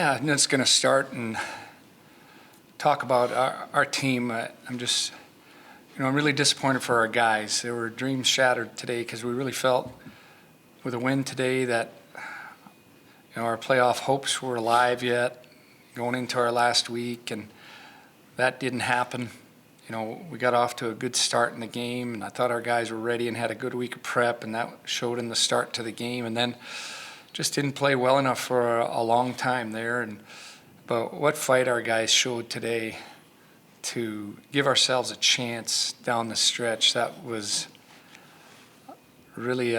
Yeah, I'm just going to start and talk about our team. I'm just, I'm really disappointed for our guys. There were dreams shattered today because we really felt with a win today that, our playoff hopes were alive yet going into our last week, and that didn't happen. We got off to a good start in the game, and I thought our guys were ready and had a good week of prep, and that showed in the start to the game, and then just didn't play well enough for a long time there. But what fight our guys showed today to give ourselves a chance down the stretch, that was really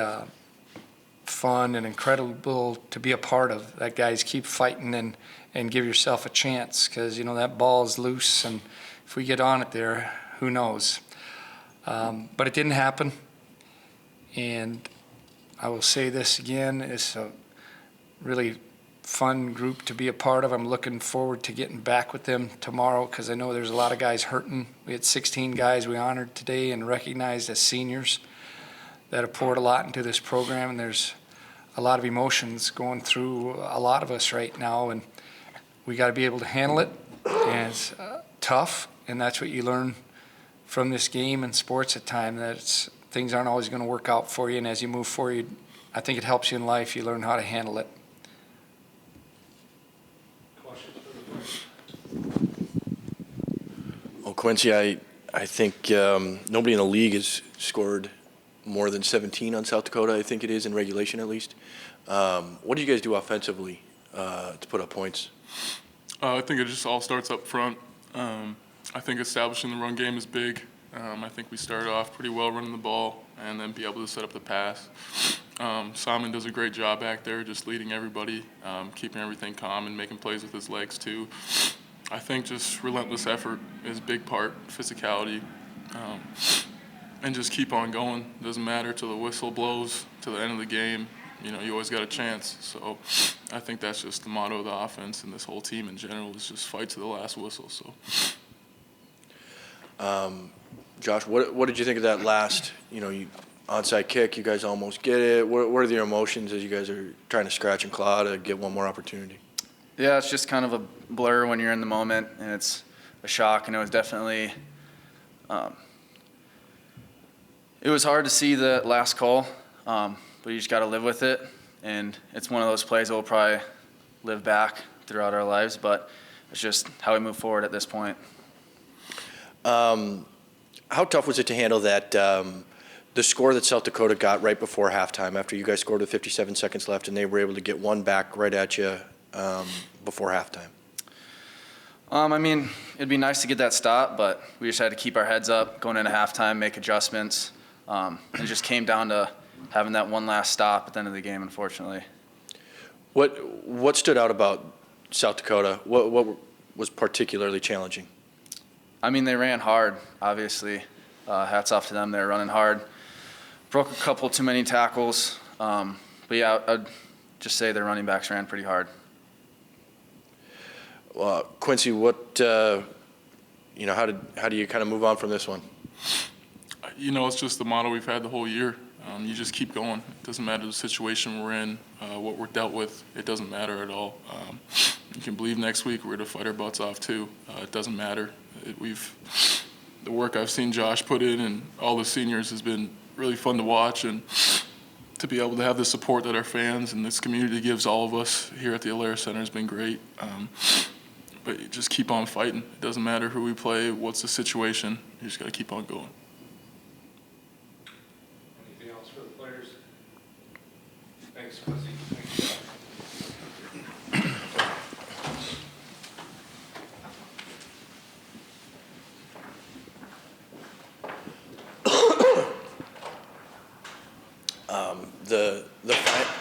fun and incredible to be a part of. That guys keep fighting and give yourself a chance, because that ball is loose, and if we get on it there, who knows. But it didn't happen, and I will say this again, it's a really fun group to be a part of. I'm looking forward to getting back with them tomorrow, because I know there's a lot of guys hurting. We had 16 guys we honored today and recognized as seniors that have poured a lot into this program, and there's a lot of emotions going through a lot of us right now, and we got to be able to handle it. And it's tough, and that's what you learn from this game and sports at times, that things aren't always going to work out for you, and as you move forward, I think it helps you in life. You learn how to handle it. Well, Quincy, I think nobody in the league has scored more than 17 on South Dakota, I think it is, in regulation at least. What do you guys do offensively to put up points? I think it just all starts up front. I think establishing the run game is big. I think we started off pretty well running the ball and then be able to set up the pass. Simon does a great job back there, just leading everybody, keeping everything calm and making plays with his legs too. I think just relentless effort is a big part, physicality, and just keep on going. Doesn't matter till the whistle blows, till the end of the game. You always got a chance. So I think that's just the motto of the offense, and this whole team in general is just fight to the last whistle. So, Josh, what did you think of that last, onside kick? You guys almost get it. What are your emotions as you guys are trying to scratch and claw to get one more opportunity? Yeah, it's just kind of a blur when you're in the moment, and it's a shock. And it was definitely, it was hard to see the last call, but you just got to live with it. And it's one of those plays that we'll probably live back throughout our lives, but it's just how we move forward at this point. How tough was it to handle that, the score that South Dakota got right before halftime, after you guys scored with 57 seconds left, and they were able to get one back right at you before halftime? It'd be nice to get that stop, but we just had to keep our heads up going into halftime, make adjustments. It just came down to having that one last stop at the end of the game, unfortunately. What stood out about South Dakota? What was particularly challenging? They ran hard, obviously. Hats off to them. They were running hard. Broke a couple too many tackles. But yeah, I'd just say their running backs ran pretty hard. Quincy, what how do you kind of move on from this one? It's just the motto we've had the whole year. You just keep going. It doesn't matter the situation we're in, what we're dealt with. It doesn't matter at all. You can believe next week we're going to fight our butts off too. It doesn't matter. The work I've seen Josh put in and all the seniors has been really fun to watch, and to be able to have the support that our fans and this community gives all of us here at the Alerus Center has been great. But you just keep on fighting. It doesn't matter who we play, what's the situation. You just got to keep on going. Anything else for the players? Thanks, Quincy. Thanks,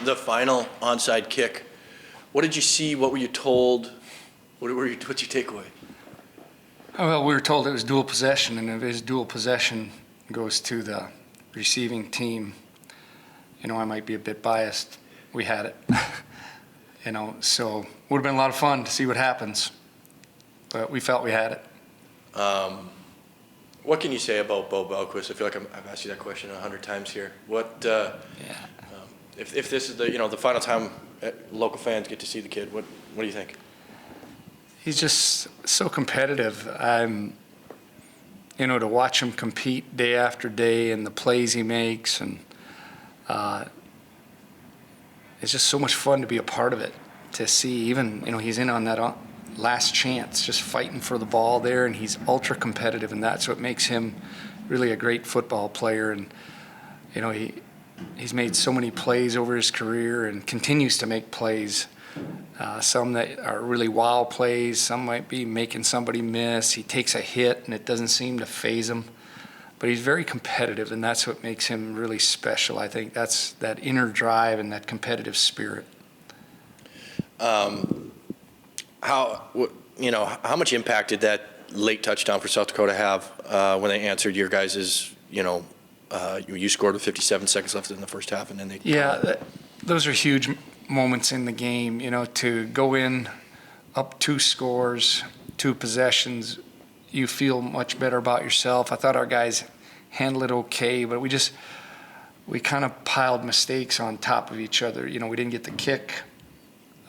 the final onside kick. What did you see? What were you told? What's your takeaway? Well, we were told it was dual possession, and if it is dual possession, it goes to the receiving team. I might be a bit biased. We had it. So it would have been a lot of fun to see what happens. But we felt we had it. What can you say about Bo Belquist? I feel like I've asked you that question 100 times here. If this is the final time local fans get to see the kid, what do you think? He's just so competitive. To watch him compete day after day and the plays he makes, and it's just so much fun to be a part of it. To see, even he's in on that last chance, just fighting for the ball there, and he's ultra competitive, and that's what makes him really a great football player. And he's made so many plays over his career and continues to make plays. Some that are really wow plays, some might be making somebody miss. He takes a hit and it doesn't seem to faze him. But he's very competitive, and that's what makes him really special. I think that's that inner drive and that competitive spirit. How much impact did that late touchdown for South Dakota have when they answered your guys', you scored with 57 seconds left in the first half, and then they... Yeah, those are huge moments in the game, to go in up 2 scores, 2 possessions, you feel much better about yourself. I thought our guys handled it okay, but we kind of piled mistakes on top of each other. We didn't get the kick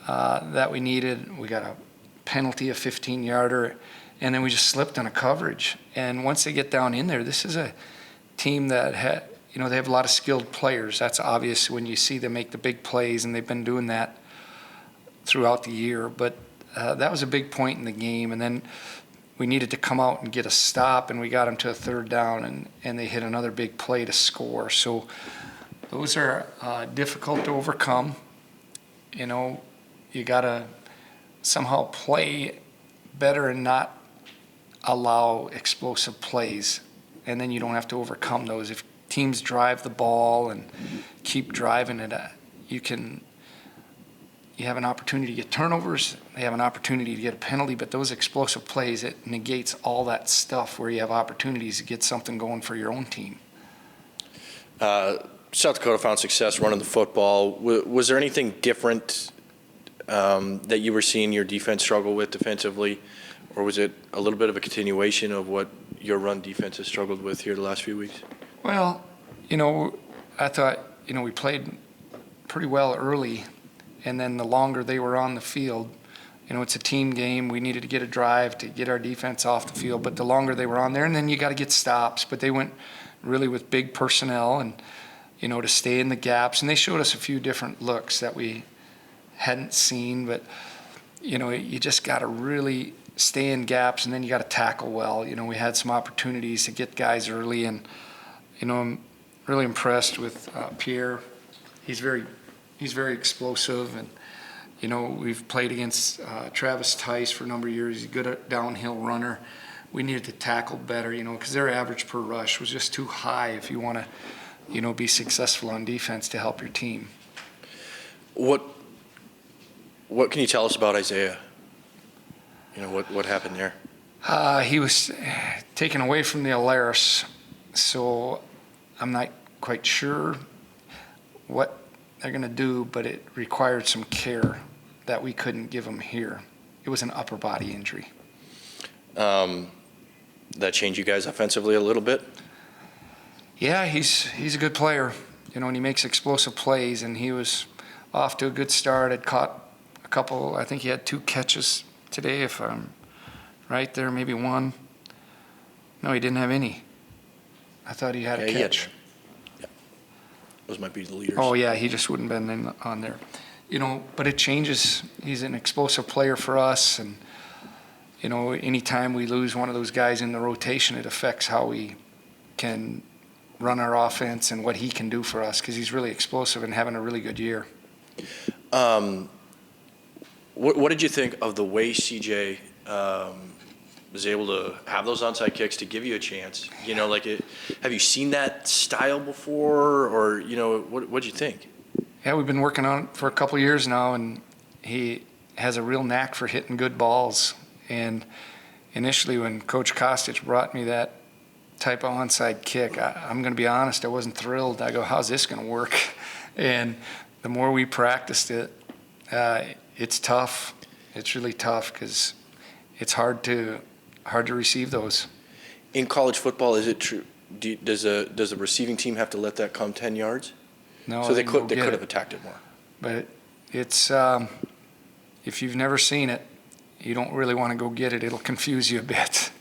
that we needed. We got a penalty, a 15-yarder, and then we just slipped on a coverage. And once they get down in there, this is a team that they have a lot of skilled players. That's obvious when you see them make the big plays, and they've been doing that throughout the year. But that was a big point in the game. And then we needed to come out and get a stop, and we got them to a 3rd down, and they hit another big play to score. So those are difficult to overcome. You got to somehow play better and not allow explosive plays, and then you don't have to overcome those. If teams drive the ball and keep driving it, you have an opportunity to get turnovers, they have an opportunity to get a penalty, but those explosive plays, it negates all that stuff where you have opportunities to get something going for your own team. South Dakota found success running the football. Was there anything different that you were seeing your defense struggle with defensively, or was it a little bit of a continuation of what your run defense has struggled with here the last few weeks? Well, I thought, we played pretty well early, and then the longer they were on the field, it's a team game. We needed to get a drive to get our defense off the field, but the longer they were on there, and then you got to get stops. But they went really with big personnel and, to stay in the gaps, and they showed us a few different looks that we hadn't seen, but, you just got to really stay in gaps, and then you got to tackle well. We had some opportunities to get guys early, and, I'm really impressed with Pierre. He's very explosive, and we've played against Travis Tice for a number of years. He's a good downhill runner. We needed to tackle better, because their average per rush was just too high if you want to, be successful on defense to help your team. What can you tell us about Isaiah? What happened there? He was taken away from the Alerus, so I'm not quite sure what they're going to do, but it required some care that we couldn't give him here. It was an upper body injury. That changed you guys offensively a little bit? Yeah, he's a good player, and he makes explosive plays, and he was off to a good start. Had caught a couple, I think he had 2 catches today, if I'm right there, maybe 1. No, he didn't have any. I thought he had a catch. Yeah. Those might be the leaders. Oh, yeah, he just wouldn't have been on there. But it changes. He's an explosive player for us, and, anytime we lose one of those guys in the rotation, it affects how we can run our offense and what he can do for us, because he's really explosive and having a really good year. What did you think of the way CJ was able to have those onside kicks to give you a chance? Have you seen that style before, or what'd you think? Yeah, we've been working on it for a couple of years now, and he has a real knack for hitting good balls. And initially, when Coach Kostic brought me that type of onside kick, I'm going to be honest, I wasn't thrilled. I go, how's this going to work? And the more we practiced it, it's tough. It's really tough because it's hard to receive those. In college football, is it true? Does a receiving team have to let that come 10 yards? No. So they could have attacked it more. But it's if you've never seen it, you don't really want to go get it. It'll confuse you a bit.